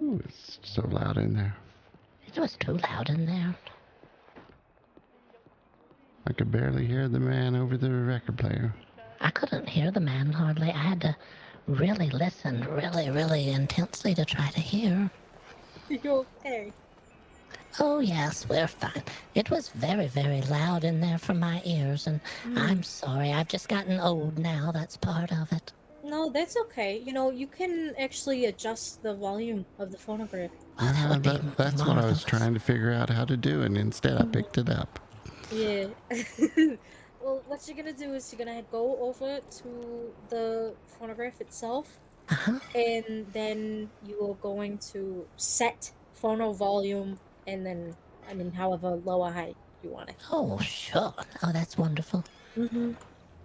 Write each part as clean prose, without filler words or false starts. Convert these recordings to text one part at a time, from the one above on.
Ooh, it's so loud in there. It was too loud in there. I could barely hear the man over the record player. I couldn't hear the man hardly. I had to really listen, really intensely to try to hear. You okay? Oh, yes, we're fine. It was very loud in there for my ears, and I'm sorry. I've just gotten old now. That's part of it. No, that's okay. You know, you can actually adjust the volume of the phonograph. Oh, that would be That's what I was marvelous. trying to figure out how to do, and instead I picked it up. Yeah. Well, what you're gonna do is you're gonna go over to the phonograph itself, Uh-huh. and then you are going to set phono volume, and then, I mean, however low or high you want it. Oh, sure. Oh, that's wonderful. Mm-hmm.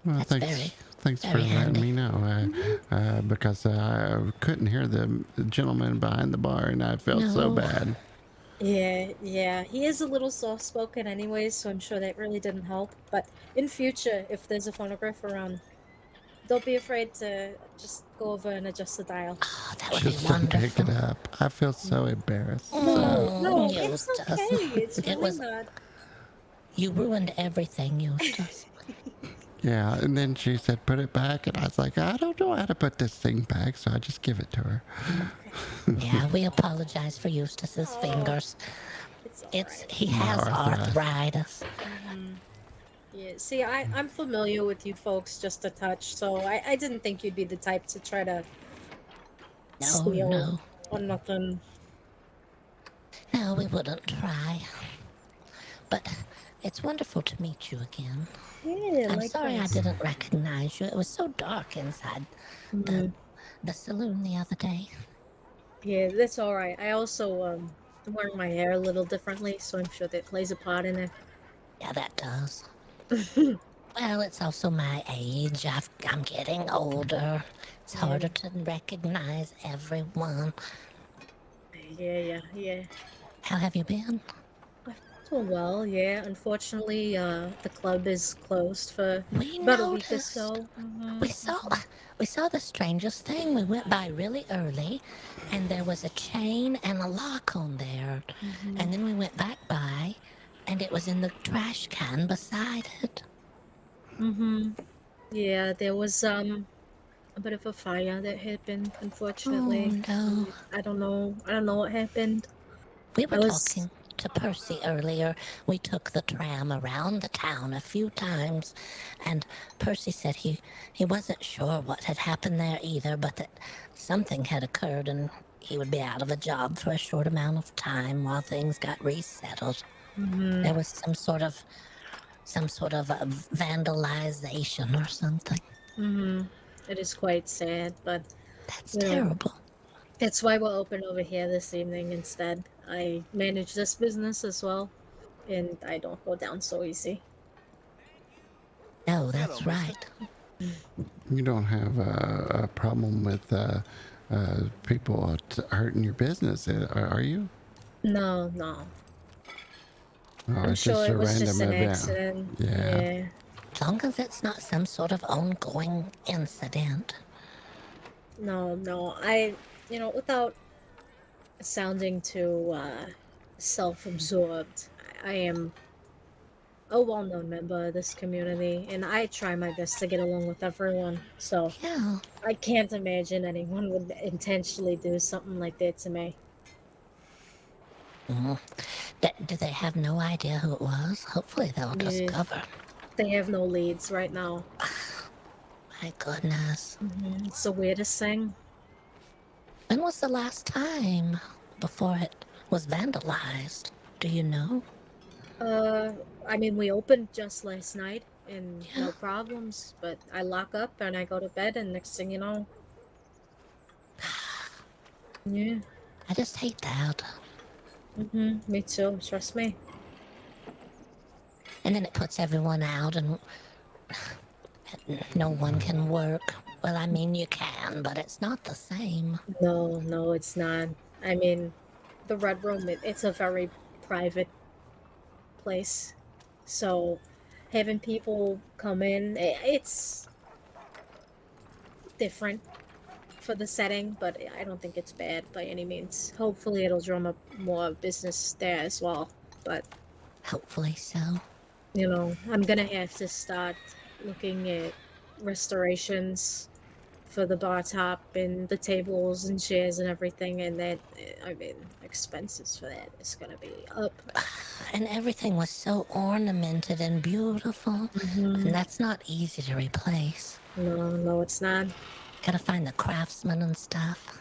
Well, That's thanks for very letting handy. me know. Because I couldn't hear the gentleman behind the bar, and I felt so No. bad. Yeah. He is a little soft-spoken anyways, so I'm sure that really didn't help. But in future, if there's a phonograph around, don't be afraid to just go over and adjust the dial. Oh, that would be Just to pick wonderful. it up. I feel so embarrassed. No, it's Eustace. okay. It's It really was, not. you ruined everything, Eustace. Yeah, and then she said, put it back. And I was like, I don't know how to put this thing back. So I just give it to her. Yeah, we apologize for Eustace's Oh, fingers. it's alright. He has Arthritis. arthritis. Yeah, see, I'm familiar with you folks just a touch, so I didn't think you'd be the type to try to steal No. or nothing. No, we wouldn't try. But it's wonderful to meet you again. Yeah, I'm sorry I likewise. didn't recognize you. It was so dark inside the the saloon the other day. Yeah, that's alright. I also, I'm wearing my hair a little differently, so I'm sure that plays a part in it. Yeah, that does. Well, it's also my age. I'm getting older. It's harder to recognize everyone. Yeah. How have you been? Doing well, yeah. Unfortunately, the club is closed for We about a week or noticed. so. We saw we saw the strangest thing. We went by really early, and there was a chain and a lock on there. And then we went back by, and it was in the trash can beside it. Yeah, there was a bit of a fire that happened, Oh unfortunately. no. I don't know what happened. We were I was talking to Percy earlier. We took the tram around the town a few times, and Percy said he wasn't sure what had happened there either, but that something had occurred and he would be out of a job for a short amount of time while things got resettled. There was some sort of a vandalization or something. it is quite sad, but That's you know, terrible. that's why we're open over here this evening instead. I manage this business as well, and I don't go down so easy. No, that's right. You don't have a problem with people hurting your business, are you? No. Oh, I'm it's sure just it a was just random an event. accident. Yeah. Yeah. As long as it's not some sort of ongoing incident. No. Without sounding too self-absorbed, I am a well-known member of this community, and I try my best to get along with everyone. So Yeah. I can't imagine anyone would intentionally do something like that to me. Do they have no idea who it was? Hopefully they'll Yeah, discover. they have no leads right now. My goodness. It's the weirdest thing. When was the last time before it was vandalized? Do you know? Uh, I mean, we opened just last night and Yeah. no problems, but I lock up and I go to bed, and next thing you know, yeah, I just hate that. me too, trust me. And then it puts everyone out and no one can work. Well, I mean, you can, but it's not the same. No, it's not. I mean, the Red Room, it's a very private place, so having people come in, it's different for the setting, but I don't think it's bad by any means. Hopefully, it'll drum up more business there as well. But Hopefully so. you know, I'm gonna have to start looking at restorations for the bar top and the tables and chairs and everything, and that I mean, expenses for that is gonna be up. And everything was so ornamented and beautiful, and that's not easy to replace. No, it's not. Gotta find the craftsmen and stuff.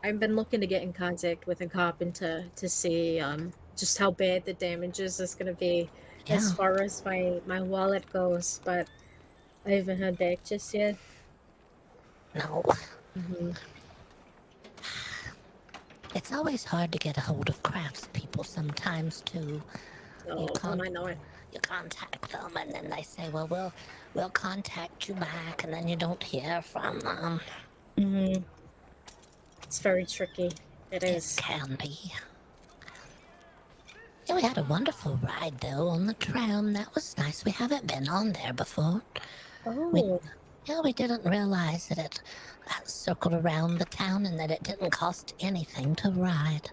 I've been looking to get in contact with a carpenter to see just how bad the damages is gonna be as Yeah. far as my wallet goes, but I haven't heard back just yet. No. It's always hard to get a hold of craftspeople sometimes too. Oh, don't I know it? You contact them and then they say, well, we'll contact you back, and then you don't hear from them. It's very tricky. It It is. can be. Yeah, we had a wonderful ride though on the tram. That was nice. We haven't been on there before. Oh, We didn't realize that it circled around the town and that it didn't cost anything to ride.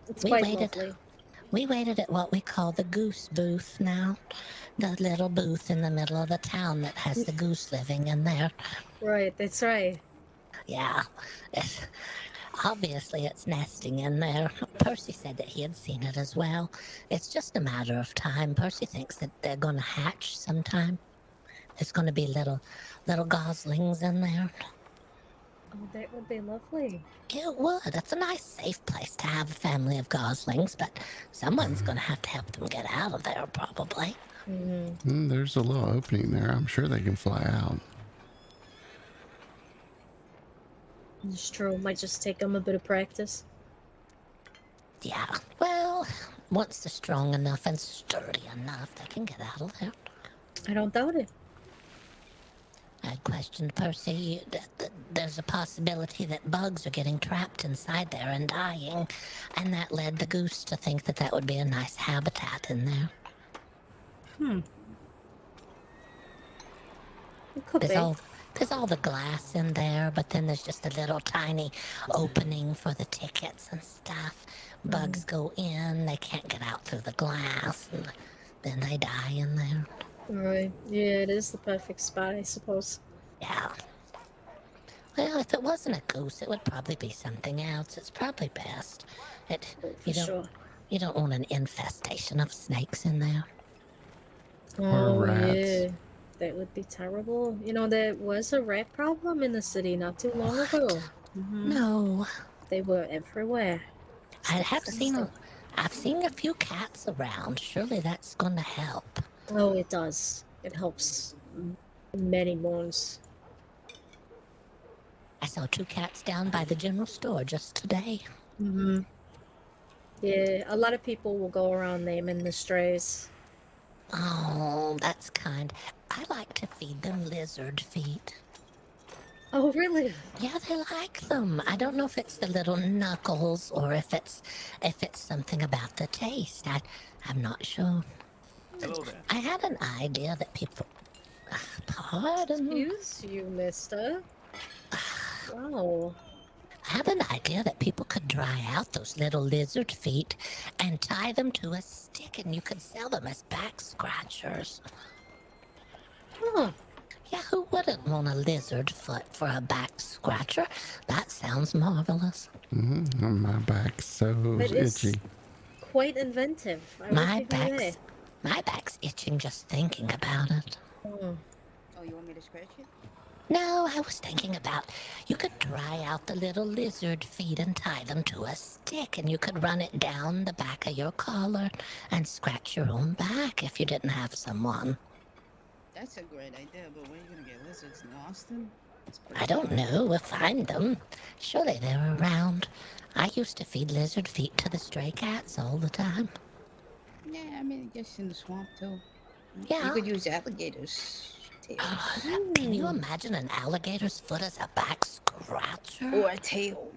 it's We quite waited. lovely. We waited at what we call the goose booth now. The little booth in the middle of the town that has the goose living in there. Right, that's right. Yeah, obviously it's nesting in there. Percy said that he had seen it as well. It's just a matter of time. Percy thinks that they're going to hatch sometime. There's going to be little goslings in there. Oh, that would be lovely. It would. It's a nice, safe place to have a family of goslings, but someone's going to have to help them get out of there, probably. There's a little opening there. I'm sure they can fly out. It's true. Might just take them a bit of practice. Yeah, well, once they're strong enough and sturdy enough, they can get out of there. I don't doubt it. I questioned Percy. There's a possibility that bugs are getting trapped inside there and dying, and that led the goose to think that that would be a nice habitat in there. It could be. There's all the glass in there, but then there's just a little tiny opening for the tickets and stuff. Bugs go in, they can't get out through the glass, and then they die in there. Right. Yeah, it is the perfect spot, I suppose. Yeah. Well, if it wasn't a goose, it would probably be something else. It's probably best. Sure. You don't want an infestation of snakes in there. Oh, rats. yeah. That would be terrible. You know, there was a rat problem in the city not too long ago. No, They were everywhere. I've seen a few cats around. Surely that's going to help. Oh, it does. It helps many moons. I saw 2 cats down by the general store just today. Yeah, a lot of people will go around naming the strays. Oh, that's kind. I like to feed them lizard feet. Oh, really? Yeah, they like them. I don't know if it's the little knuckles or if it's something about the taste. I'm not sure. Hello there. I had an idea that people. Pardon? Excuse you, mister. Wow. I have an idea that people could dry out those little lizard feet and tie them to a stick, and you could sell them as back scratchers. Huh. Yeah, who wouldn't want a lizard foot for a back scratcher? That sounds marvelous. My back's so But it's itchy. quite inventive. I will My give you that. back's itching just thinking about it. Oh, you want me to scratch it? No, I was thinking about you could dry out the little lizard feet and tie them to a stick, and you could run it down the back of your collar and scratch your own back if you didn't have someone. That's a great idea, but where are you gonna get lizards in Austin? It's I pretty don't far. know. We'll find them. Surely they're around. I used to feed lizard feet to the stray cats all the time. Yeah, I mean, I guess in the swamp too. Yeah. You could use alligators' tail. Can you imagine an alligator's foot as a back scratcher? Or a tail.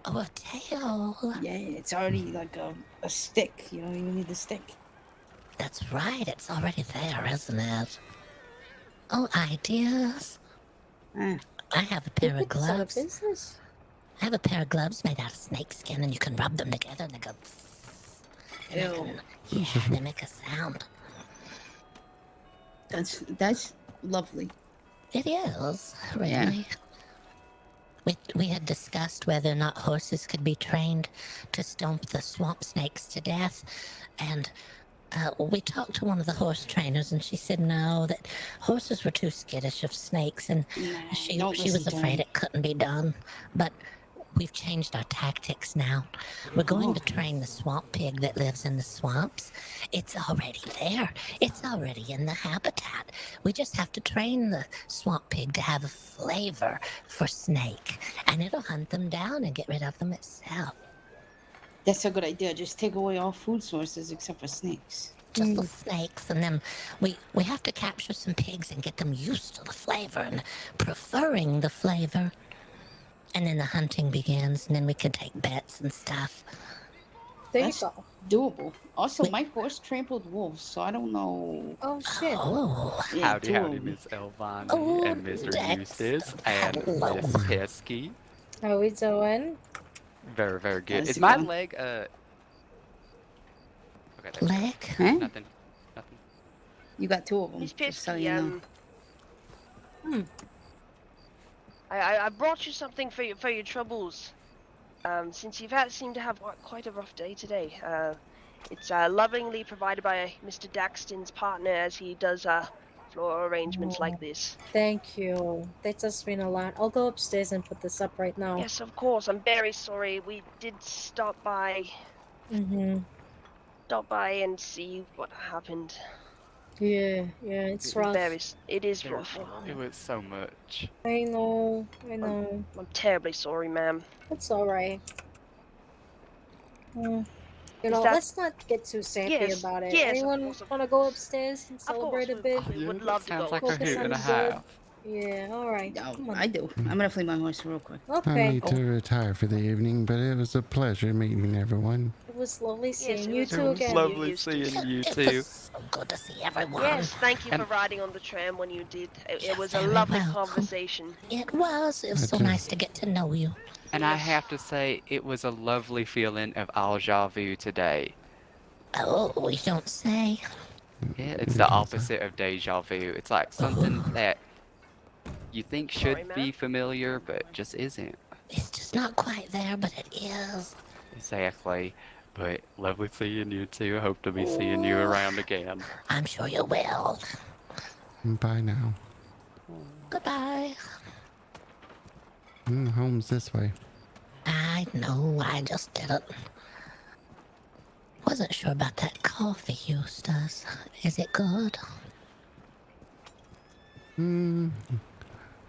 Oh, a tail. Yeah, it's already like a stick. You don't even need the stick. That's right. It's already there, isn't it? Oh, ideas. Ah, I have a pair of It's our gloves. business. I have a pair of gloves made out of snake skin, and you can rub them together, and they go. They make Ew. they make a sound. That's lovely. It is Yeah. really. We had discussed whether or not horses could be trained to stomp the swamp snakes to death, and we talked to one of the horse trainers, and she said no, that horses were too skittish of snakes, and Nah, she don't was listen to afraid him. it couldn't be done. But we've changed our tactics now. We're going to train the swamp pig that lives in the swamps. It's already there. It's already in the habitat. We just have to train the swamp pig to have a flavor for snake, and it'll hunt them down and get rid of them itself. That's a good idea. Just take away all food sources except for snakes. Just the snakes, and then we have to capture some pigs and get them used to the flavor and preferring the flavor. And then the hunting begins, and then we can take bets and stuff. There That's you go. doable. Also, Wait. my horse trampled wolves, so I don't know. Oh shit. Oh, Yeah, Howdy, two of howdy, them. Miss Elvani Oh, and Mr. Dexter. Eustace and Hello. Miss Pesky. How we doing? Very, very good. How's Is it my going? leg okay? There we go. Leg? Huh? Nothing. Nothing. You got two of them. Miss Just so Pisky, you know. I brought you something for your troubles. Since you've seemed to have quite a rough day today. It's lovingly provided by Mr. Daxton's partner, as he does floral arrangements like this. Thank you. That does mean a lot. I'll go upstairs and put this up right now. Yes, of course. I'm very sorry. We did stop by and see what happened. Yeah, it's rough. It is rough. It was so much. I know. I'm terribly sorry, ma'am. It's alright. You know, that- let's not get too sappy Yes, about it. yes, of Anyone course, of want to go upstairs and Of course, celebrate a bit? we would that love to sounds go. like a Focus hoot on and a the good. half. Yeah, alright. No, Come on. I do. I'm gonna flea my horse real quick. I Okay. need to retire for the evening, but it was a pleasure meeting everyone. It was lovely seeing it you was two lovely again. seeing you. Lovely Eustace. seeing you It too. was so good to see everyone. Yes, thank you for And- riding on the tram when you did. It You're was a very lovely welcome. conversation. It was. It was so Okay. nice to get to know you. And I have to say, it was a lovely feeling of déjà vu today. Oh, we don't say. Yeah, it's the opposite of deja vu. It's like something that you think should Sorry, be ma'am. familiar, but just isn't. It's just not quite there, but it is. Exactly. But lovely seeing you too. Hope to be seeing you around again. I'm sure you will. Bye now. Goodbye. Home's this way. I know, I just didn't. Wasn't sure about that coffee, Eustace. Is it good?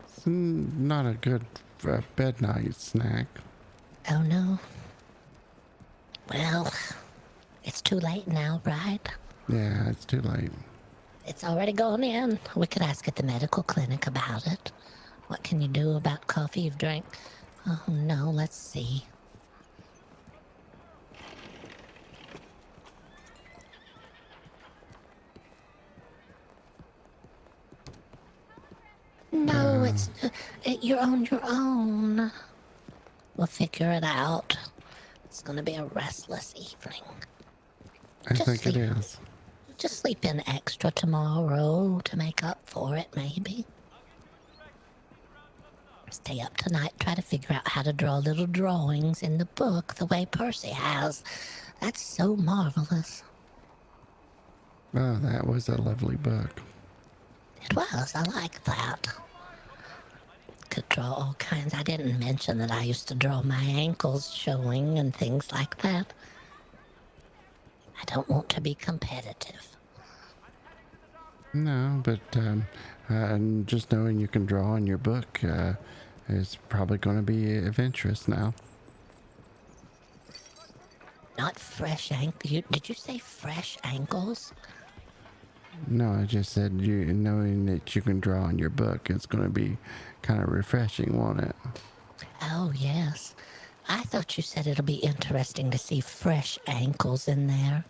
It's not a good bed night snack. Oh no. Well, it's too late now, right? Yeah, it's too late. It's already gone in. We could ask at the medical clinic about it. What can you do about coffee you've drank? Oh no, let's see. No, you're on your own. We'll figure it out. It's gonna be a restless evening. I Just think it sleep. is. Just sleep in extra tomorrow to make up for it, maybe. Stay up tonight, try to figure out how to draw little drawings in the book the way Percy has. That's so marvelous. Oh, that was a lovely book. It was, I like that. Could draw all kinds. I didn't mention that I used to draw my ankles showing and things like that. I don't want to be competitive. No, but just knowing you can draw in your book is probably going to be of interest now. Not fresh ankles. Did you say fresh ankles? No, I just said knowing that you can draw in your book is going to be kind of refreshing, won't it? Oh, yes. I thought you said it'll be interesting to see fresh ankles in there.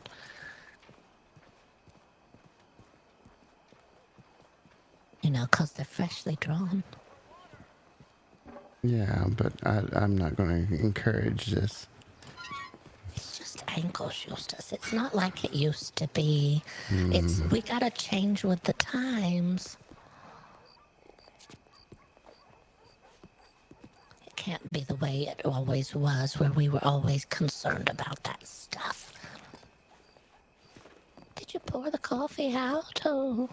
You know, 'cause they're freshly drawn. Yeah, but I'm not going to encourage this. It's just ankles, Eustace. It's not like it used to be. Mm. We gotta change with the times. It can't be the way it always was, where we were always concerned about that stuff. Did you pour the coffee out? Oh.